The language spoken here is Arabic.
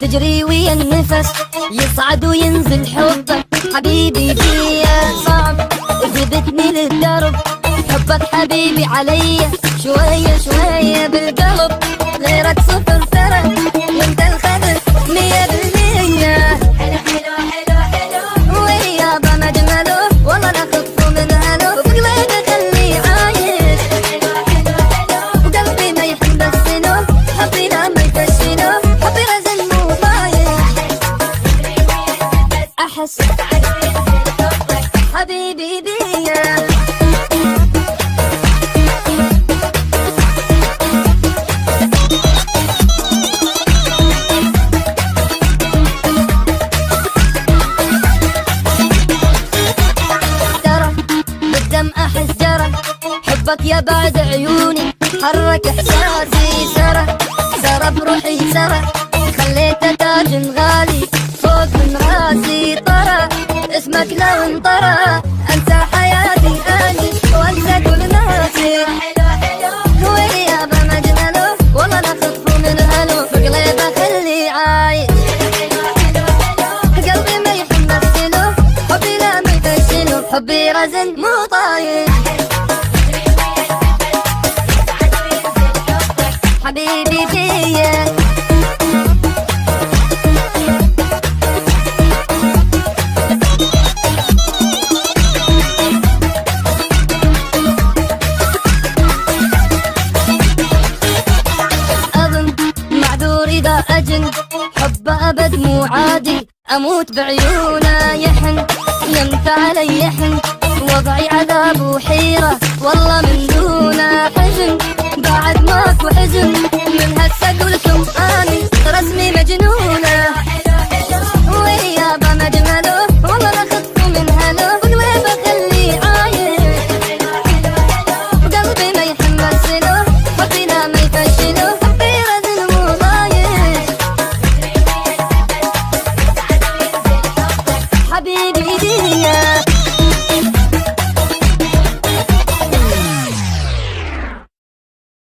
تجري ويا النفس يصعد وينزل حبك حبيبي فيا صعب جبتني للدرب حبك حبيبي عليا شوية شوية بالقلب غيرك صفر ترى وانت الخبر 100%. حلو حلو حلو حلو ويابا مجمله والله لا خطفه من هلو وقلبي خليه عايش. حلو حلو حلو وقلبي ما يحب السنو حبي لا ما يفشله حبي رزن مو طايش احس حبيبي بيا. أحس جرى حبك يا بعد عيوني حرك إحساسي سرى بروحي سرى خليته تاج غالي فوق من راسي طرى اسمك لو انطرى أنسى حياتي أني وأنسى كل ناسي. حلو حلو ويابا مجمله والله لا خطفه من هلو بقلبه خليه عايش. قلبي ما يحمسله حبي لا ما يفشله حبي رزن مو طايش حبيبي فيا. أظن معذور إذا أجن حبه أبد مو عادي أموت بعيونه يحن يمت علي يحن وضعي عذاب وحيرة والله من دونه